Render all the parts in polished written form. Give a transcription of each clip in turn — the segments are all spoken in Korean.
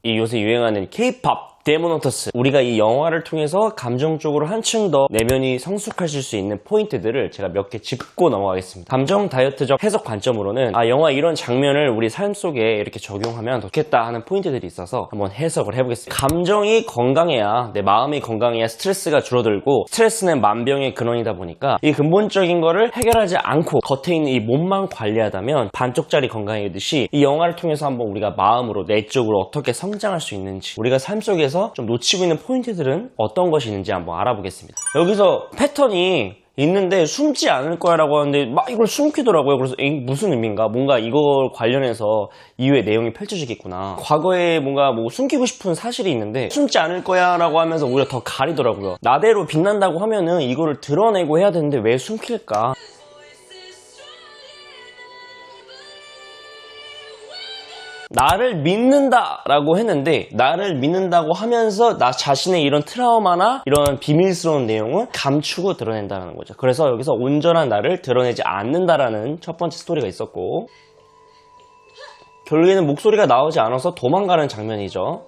이 요새 유행하는 K-POP 데몬헌터스, 우리가 이 영화를 통해서 감정적으로 한층 더 내면이 성숙하실 수 있는 포인트들을 제가 몇 개 짚고 넘어가겠습니다. 감정 다이어트적 해석 관점으로는 영화 이런 장면을 우리 삶 속에 이렇게 적용하면 좋겠다 하는 포인트들이 있어서 한번 해석을 해보겠습니다. 감정이 건강해야, 내 마음이 건강해야 스트레스가 줄어들고, 스트레스는 만병의 근원이다 보니까 이 근본적인 거를 해결하지 않고 겉에 있는 이 몸만 관리하다면 반쪽짜리 건강이듯이 이 영화를 통해서 한번 우리가 마음으로, 내적으로 어떻게 성장할 수 있는지, 우리가 삶 속에서 좀 놓치고 있는 포인트들은 어떤 것이 있는지 한번 알아보겠습니다. 여기서 패턴이 있는데 숨지 않을 거야 라고 하는데 막 이걸 숨기더라고요. 그래서 무슨 의미인가? 뭔가 이걸 관련해서 이후에 내용이 펼쳐지겠구나. 과거에 뭔가 숨기고 싶은 사실이 있는데 숨지 않을 거야 라고 하면서 오히려 더 가리더라고요. 나대로 빛난다고 하면은 이거를 드러내고 해야 되는데 왜 숨길까? 나를 믿는다 라고 했는데, 나를 믿는다고 하면서 나 자신의 이런 트라우마나 이런 비밀스러운 내용은 감추고 드러낸다는 거죠. 그래서 여기서 온전한 나를 드러내지 않는다라는 첫 번째 스토리가 있었고, 결국에는 목소리가 나오지 않아서 도망가는 장면이죠.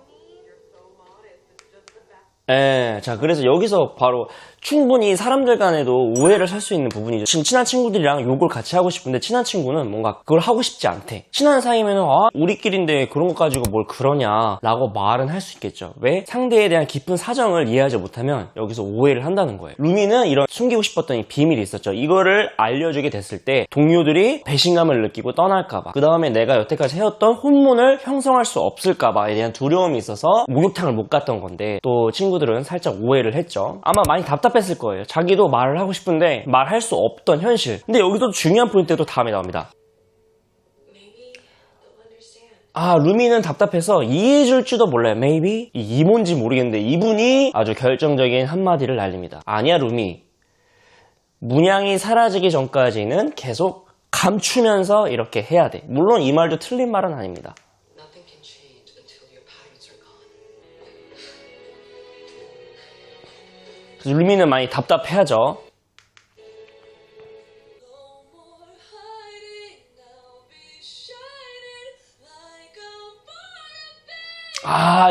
자, 그래서 여기서 바로 충분히 사람들 간에도 오해를 살 수 있는 부분이죠. 지금 친한 친구들이랑 욕을 같이 하고 싶은데 친한 친구는 뭔가 그걸 하고 싶지 않대. 친한 사이면은 우리끼리인데 그런 거 가지고 뭘 그러냐 라고 말은 할 수 있겠죠. 왜? 상대에 대한 깊은 사정을 이해하지 못하면 여기서 오해를 한다는 거예요. 루미는 이런 숨기고 싶었던 이 비밀이 있었죠. 이거를 알려주게 됐을 때 동료들이 배신감을 느끼고 떠날까봐, 그 다음에 내가 여태까지 해왔던 혼문을 형성할 수 없을까봐에 대한 두려움이 있어서 목욕탕을 못 갔던 건데, 또 친구들은 살짝 오해를 했죠. 아마 많이 답답했을 거예요. 자기도 말을 하고 싶은데 말할 수 없던 현실. 근데 여기도 중요한 포인트도 다음에 나옵니다. 루미는 답답해서 이해해줄지도 몰라요. Maybe? 이 뭔지 모르겠는데 이분이 아주 결정적인 한마디를 날립니다. 아니야 루미, 문양이 사라지기 전까지는 계속 감추면서 이렇게 해야 돼. 물론 이 말도 틀린 말은 아닙니다. 그래서 루미는 많이 답답해하죠.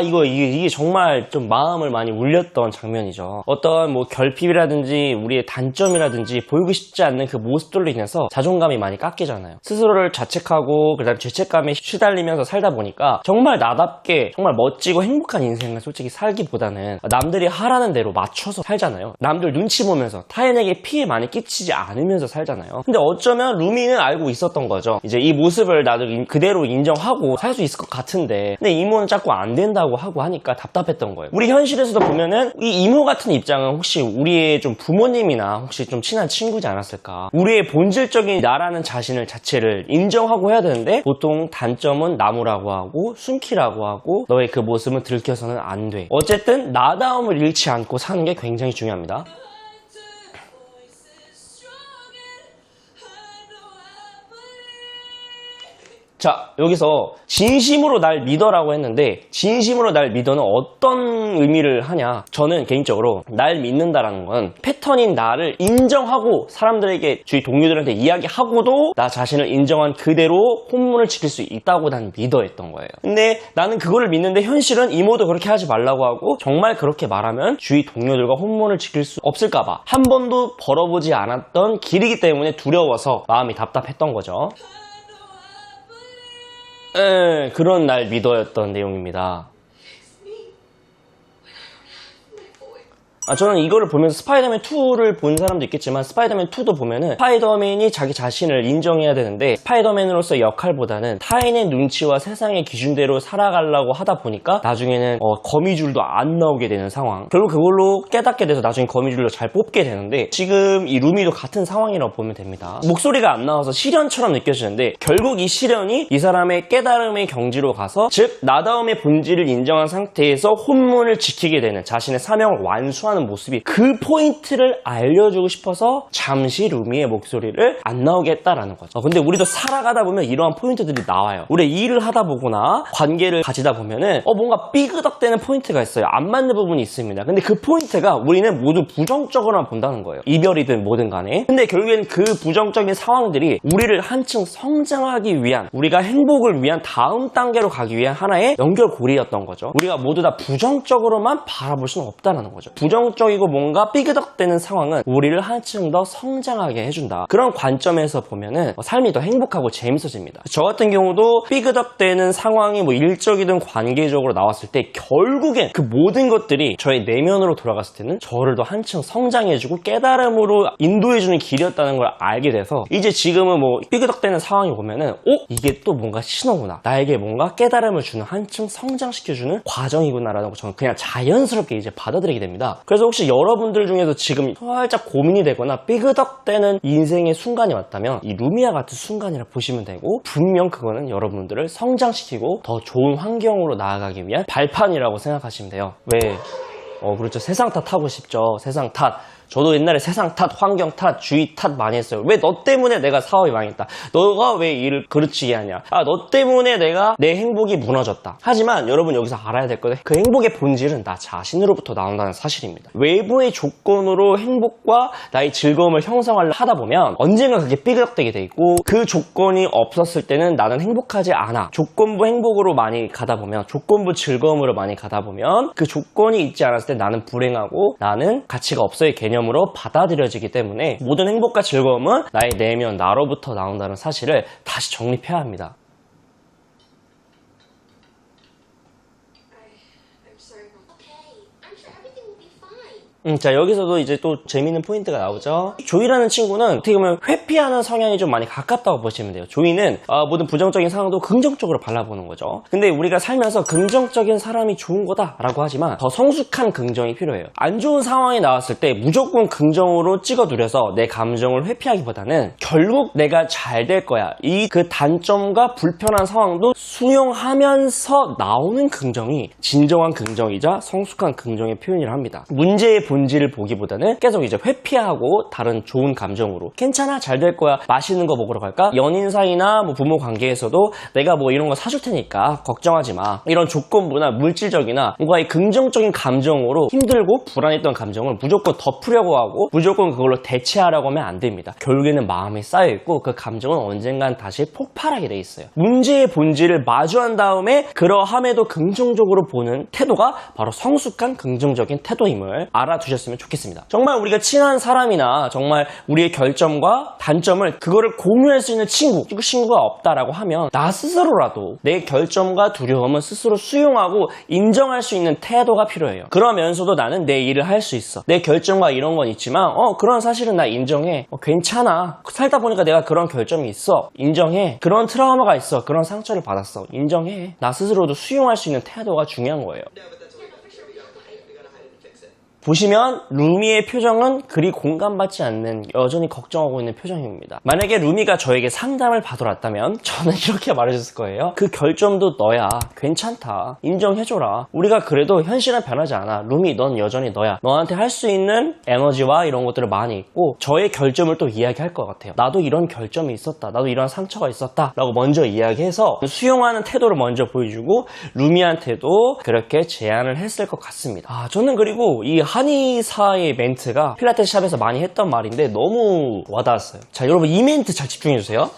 이게 정말 좀 마음을 많이 울렸던 장면이죠. 어떤 결핍이라든지 우리의 단점이라든지 보이고 싶지 않는 그 모습들로 인해서 자존감이 많이 깎이잖아요. 스스로를 자책하고 그다음 죄책감에 시달리면서 살다 보니까 정말 나답게 정말 멋지고 행복한 인생을 솔직히 살기보다는 남들이 하라는 대로 맞춰서 살잖아요. 남들 눈치 보면서 타인에게 피해 많이 끼치지 않으면서 살잖아요. 근데 어쩌면 루미는 알고 있었던 거죠. 이제 이 모습을 나도 그대로 인정하고 살 수 있을 것 같은데, 근데 이모는 자꾸 안 된다고 하고 하니까 답답했던 거예요. 우리 현실에서도 보면은 이 이모 같은 입장은 혹시 우리의 좀 부모님이나 혹시 좀 친한 친구지 않았을까? 우리의 본질적인 나라는 자체를 인정하고 해야 되는데 보통 단점은 나무라고 하고 숨기라고 하고 너의 그 모습은 들켜서는 안 돼. 어쨌든 나다움을 잃지 않고 사는 게 굉장히 중요합니다. 자, 여기서 진심으로 날 믿어라고 했는데 진심으로 날 믿어는 어떤 의미를 하냐? 저는 개인적으로 날 믿는다라는 건 패턴인 나를 인정하고 사람들에게, 주위 동료들한테 이야기하고도 나 자신을 인정한 그대로 혼문을 지킬 수 있다고 난 믿어했던 거예요. 근데 나는 그거를 믿는데 현실은 이모도 그렇게 하지 말라고 하고, 정말 그렇게 말하면 주위 동료들과 혼문을 지킬 수 없을까봐 한 번도 벌어보지 않았던 길이기 때문에 두려워서 마음이 답답했던 거죠. 그런 날 믿어였던 내용입니다. 저는 이거를 보면서 스파이더맨 2를 본 사람도 있겠지만 스파이더맨 2도 보면은 스파이더맨이 자기 자신을 인정해야 되는데 스파이더맨으로서 역할보다는 타인의 눈치와 세상의 기준대로 살아가려고 하다 보니까 나중에는 거미줄도 안 나오게 되는 상황. 결국 그걸로 깨닫게 돼서 나중에 거미줄로 잘 뽑게 되는데, 지금 이 루미도 같은 상황이라고 보면 됩니다. 목소리가 안 나와서 시련처럼 느껴지는데 결국 이 시련이 이 사람의 깨달음의 경지로 가서, 즉 나다움의 본질을 인정한 상태에서 혼문을 지키게 되는, 자신의 사명을 완수하는 행동하는 모습이 그 포인트를 알려주고 싶어서 잠시 루미의 목소리를 안 나오게 했다라는 거죠. 근데 우리도 살아가다 보면 이러한 포인트들이 나와요. 우리 일을 하다 보거나 관계를 가지다 보면은 뭔가 삐그덕대는 포인트가 있어요. 안 맞는 부분이 있습니다. 근데 그 포인트가 우리는 모두 부정적으로만 본다는 거예요. 이별이든 뭐든 간에. 근데 결국엔 그 부정적인 상황들이 우리를 한층 성장하기 위한, 우리가 행복을 위한 다음 단계로 가기 위한 하나의 연결고리였던 거죠. 우리가 모두 다 부정적으로만 바라볼 수는 없다는 거죠. 부정적이고 뭔가 삐그덕대는 상황은 우리를 한층 더 성장하게 해준다. 그런 관점에서 보면은 삶이 더 행복하고 재밌어집니다. 저 같은 경우도 삐그덕대는 상황이 일적이든 관계적으로 나왔을 때 결국엔 그 모든 것들이 저의 내면으로 돌아갔을 때는 저를 더 한층 성장해주고 깨달음으로 인도해주는 길이었다는 걸 알게 돼서 이제 지금은 삐그덕대는 상황이 오면은 이게 또 뭔가 신호구나. 나에게 뭔가 깨달음을 주는, 한층 성장시켜주는 과정이구나라는 거 저는 그냥 자연스럽게 이제 받아들이게 됩니다. 그래서 혹시 여러분들 중에서 지금 살짝 고민이 되거나 삐그덕대는 인생의 순간이 왔다면 이 루미아 같은 순간이라 보시면 되고, 분명 그거는 여러분들을 성장시키고 더 좋은 환경으로 나아가기 위한 발판이라고 생각하시면 돼요. 왜? 그렇죠. 세상 탓하고 싶죠. 세상 탓. 저도 옛날에 세상 탓, 환경 탓, 주위 탓 많이 했어요. 왜 너 때문에 내가 사업이 망했다. 너가 왜 일을 그렇지 하냐. 너 때문에 내가 내 행복이 무너졌다. 하지만 여러분 여기서 알아야 될 거는 그 행복의 본질은 나 자신으로부터 나온다는 사실입니다. 외부의 조건으로 행복과 나의 즐거움을 형성하려 하다 보면 언젠가 그게 삐그덕대게 돼 있고, 그 조건이 없었을 때는 나는 행복하지 않아. 조건부 행복으로 많이 가다 보면, 조건부 즐거움으로 많이 가다 보면 그 조건이 있지 않았을 때 나는 불행하고 나는 가치가 없어의 개념 으로 받아들여지기 때문에 모든 행복과 즐거움은 나의 내면, 나로부터 나온다는 사실을 다시 정립해야 합니다. 자, 여기서도 이제 또 재밌는 포인트가 나오죠. 조이라는 친구는 어떻게 보면 회피하는 성향이 좀 많이 가깝다고 보시면 돼요. 조이는 모든 부정적인 상황도 긍정적으로 바라보는 거죠. 근데 우리가 살면서 긍정적인 사람이 좋은 거다라고 하지만 더 성숙한 긍정이 필요해요. 안 좋은 상황이 나왔을 때 무조건 긍정으로 찍어 누려서 내 감정을 회피하기보다는 결국 내가 잘 될 거야. 그 단점과 불편한 상황도 수용하면서 나오는 긍정이 진정한 긍정이자 성숙한 긍정의 표현이라 합니다. 문제의 본질을 보기보다는 계속 이제 회피하고 다른 좋은 감정으로 괜찮아, 잘 될 거야, 맛있는 거 먹으러 갈까? 연인 사이나 부모 관계에서도 내가 이런 거 사줄 테니까 걱정하지 마. 이런 조건부나 물질적이나 뭔가 이 긍정적인 감정으로 힘들고 불안했던 감정을 무조건 덮으려고 하고 무조건 그걸로 대체하려고 하면 안 됩니다. 결국에는 마음이 쌓여있고 그 감정은 언젠간 다시 폭발하게 돼 있어요. 문제의 본질을 마주한 다음에 그러함에도 긍정적으로 보는 태도가 바로 성숙한 긍정적인 태도임을 알아두셨으면 좋겠습니다. 정말 우리가 친한 사람이나 정말 우리의 결점과 단점을 그거를 공유할 수 있는 친구가 없다라고 하면 나 스스로라도 내 결점과 두려움은 스스로 수용하고 인정할 수 있는 태도가 필요해요. 그러면서도 나는 내 일을 할 수 있어. 내 결점과 이런 건 있지만 그런 사실은 나 인정해. 괜찮아. 살다 보니까 내가 그런 결점이 있어. 인정해. 그런 트라우마가 있어. 그런 상처를 받았어. 인정해. 나 스스로도 수용할 수 있는 태도가 중요한 거예요. 보시면 루미의 표정은 그리 공감받지 않는, 여전히 걱정하고 있는 표정입니다. 만약에 루미가 저에게 상담을 받으러 저는 이렇게 말해줬을 거예요. 그 결점도 너야. 괜찮다. 인정해줘라. 우리가 그래도 현실은 변하지 않아. 루미, 넌 여전히 너야. 너한테 할 수 있는 에너지와 이런 것들을 많이 있고 저의 결점을 또 이야기할 것 같아요. 나도 이런 결점이 있었다. 나도 이런 상처가 있었다. 라고 먼저 이야기해서 수용하는 태도를 먼저 보여주고 루미한테도 그렇게 제안을 했을 것 같습니다. 저는 그리고 이 한의사의 멘트가 필라테스 샵에서 많이 했던 말인데 너무 와닿았어요. 자, 여러분 이 멘트 잘 집중해주세요.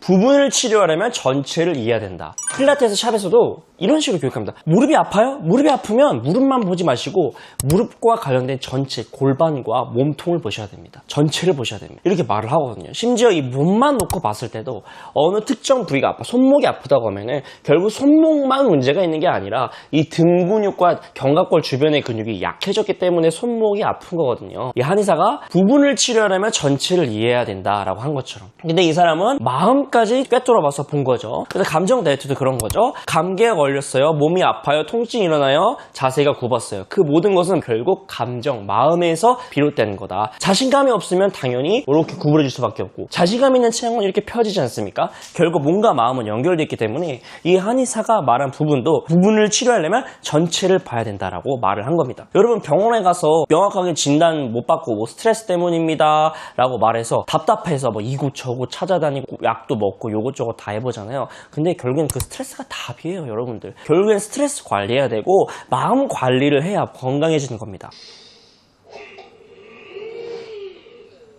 부분을 치료하려면 전체를 이해해야 된다. 필라테스 샵에서도 이런 식으로 교육합니다. 무릎이 아파요? 무릎이 아프면 무릎만 보지 마시고 무릎과 관련된 전체, 골반과 몸통을 보셔야 됩니다. 전체를 보셔야 됩니다. 이렇게 말을 하거든요. 심지어 이 몸만 놓고 봤을 때도 어느 특정 부위가 아파, 손목이 아프다고 하면은 결국 손목만 문제가 있는 게 아니라 이 등 근육과 견갑골 주변의 근육이 약해졌기 때문에 손목이 아픈 거거든요. 이 한의사가 부분을 치료하려면 전체를 이해해야 된다라고 한 것처럼. 근데 이 사람은 마음까지 꿰뚫어봐서 본 거죠. 그래서 감정 다이어트도 그런 거죠. 감기에 걸렸어요. 몸이 아파요. 통증이 일어나요. 자세가 굽었어요. 그 모든 것은 결국 감정, 마음에서 비롯되는 거다. 자신감이 없으면 당연히 이렇게 구부러질 수밖에 없고, 자신감 있는 체형은 이렇게 펴지지 않습니까? 결국 몸과 마음은 연결되어 있기 때문에 이 한의사가 말한 부분도 부분을 치료하려면 전체를 봐야 된다라고 말을 한 겁니다. 여러분, 병원에 가서 명확하게 진단 못 받고 뭐 스트레스 때문입니다 라고 말해서 답답해서 뭐 이곳저곳 찾아다니고 약도 먹고 요것저것 다 해보잖아요. 근데 결국엔 그 스트레스가 답이에요, 여러분들. 결국엔 스트레스 관리해야 되고 마음 관리를 해야 건강해지는 겁니다.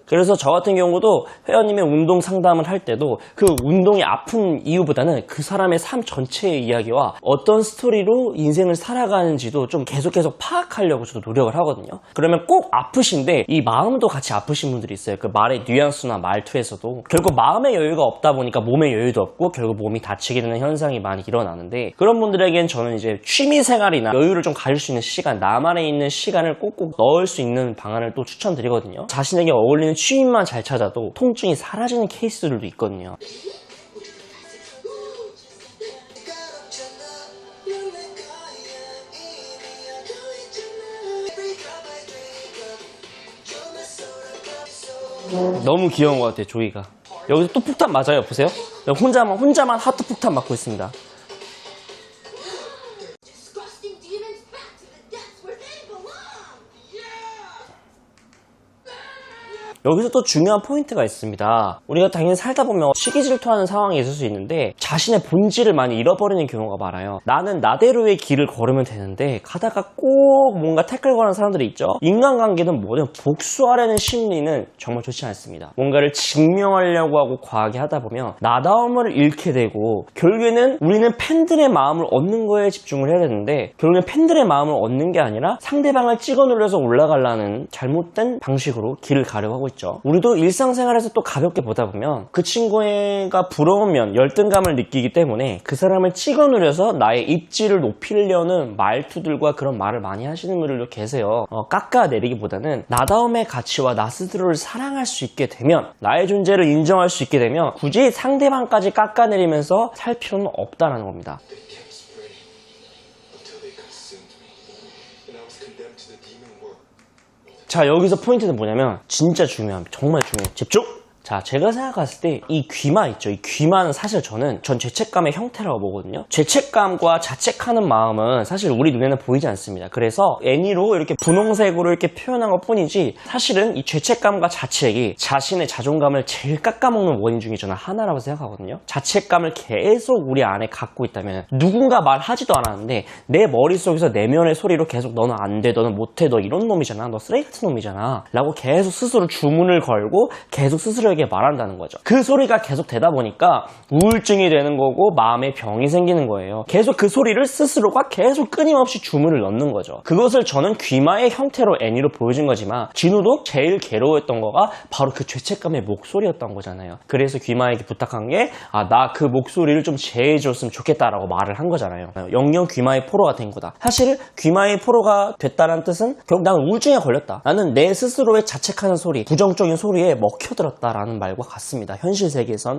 그래서 저 같은 경우도 회원님의 운동 상담을 할 때도 그 운동이 아픈 이유보다는 그 사람의 삶 전체의 이야기와 어떤 스토리로 인생을 살아가는지도 좀 계속 파악하려고 저도 노력을 하거든요. 그러면 꼭 아프신데 이 마음도 같이 아프신 분들이 있어요. 그 말의 뉘앙스나 말투에서도 결국 마음의 여유가 없다 보니까 몸의 여유도 없고 결국 몸이 다치게 되는 현상이 많이 일어나는데, 그런 분들에겐 저는 이제 취미생활이나 여유를 좀 가질 수 있는 시간, 나만의 있는 시간을 꼭꼭 넣을 수 있는 방안을 또 추천드리거든요. 자신에게 어울리는 취미만 잘 찾아도 통증이 사라지는 케이스들도 있거든요. 너무 귀여운 것 같아요, 조이가. 여기서 또 폭탄 맞아요, 보세요. 혼자만 하트 폭탄 맞고 있습니다. 여기서 또 중요한 포인트가 있습니다. 우리가 당연히 살다 보면 시기 질투하는 상황이 있을 수 있는데 자신의 본질을 많이 잃어버리는 경우가 많아요. 나는 나대로의 길을 걸으면 되는데 가다가 꼭 뭔가 태클 거는 사람들이 있죠. 인간관계는 뭐든 복수하려는 심리는 정말 좋지 않습니다. 뭔가를 증명하려고 하고 과하게 하다 보면 나다움을 잃게 되고, 결국에는 우리는 팬들의 마음을 얻는 거에 집중을 해야 되는데 결국에는 팬들의 마음을 얻는 게 아니라 상대방을 찍어 눌려서 올라가려는 잘못된 방식으로 길을 가려고 하고 있죠. 우리도 일상생활에서 또 가볍게 보다 보면 그 친구가 부러우면 열등감을 느끼기 때문에 그 사람을 찍어 누려서 나의 입지를 높이려는 말투들과 그런 말을 많이 하시는 분들도 계세요. 깎아내리기보다는 나다움의 가치와 나 스스로를 사랑할 수 있게 되면, 나의 존재를 인정할 수 있게 되면 굳이 상대방까지 깎아내리면서 살 필요는 없다는 겁니다. 자, 여기서 포인트는 뭐냐면 진짜 중요합니다. 정말 중요해요. 집중! 자, 제가 생각했을 때 이 귀마 있죠. 이 귀마는 사실 전 죄책감의 형태라고 보거든요. 죄책감과 자책하는 마음은 사실 우리 눈에는 보이지 않습니다. 그래서 애니로 이렇게 분홍색으로 이렇게 표현한 것 뿐이지, 사실은 이 죄책감과 자책이 자신의 자존감을 제일 깎아먹는 원인 중에 저는 하나라고 생각하거든요. 자책감을 계속 우리 안에 갖고 있다면, 누군가 말하지도 않았는데 내 머릿속에서 내면의 소리로 계속 너는 안 돼, 너는 못해, 너 이런 놈이잖아, 너 쓰레기 같은 놈이잖아 라고 계속 스스로 주문을 걸고 계속 스스로에게 말한다는 거죠. 그 소리가 계속 되다 보니까 우울증이 되는 거고 마음에 병이 생기는 거예요. 계속 그 소리를 스스로가 계속 끊임없이 주문을 넣는 거죠. 그것을 저는 귀마의 형태로 애니로 보여준 거지만 진우도 제일 괴로웠던 거가 바로 그 죄책감의 목소리였던 거잖아요. 그래서 귀마에게 부탁한 게 나 그 목소리를 좀 제해줬으면 좋겠다라고 말을 한 거잖아요. 영영 귀마의 포로가 된 거다. 사실 귀마의 포로가 됐다는 뜻은 결국 나는 우울증에 걸렸다, 나는 내 스스로의 자책하는 소리, 부정적인 소리에 먹혀들었다라는 말과 같습니다. 현실 세계에선.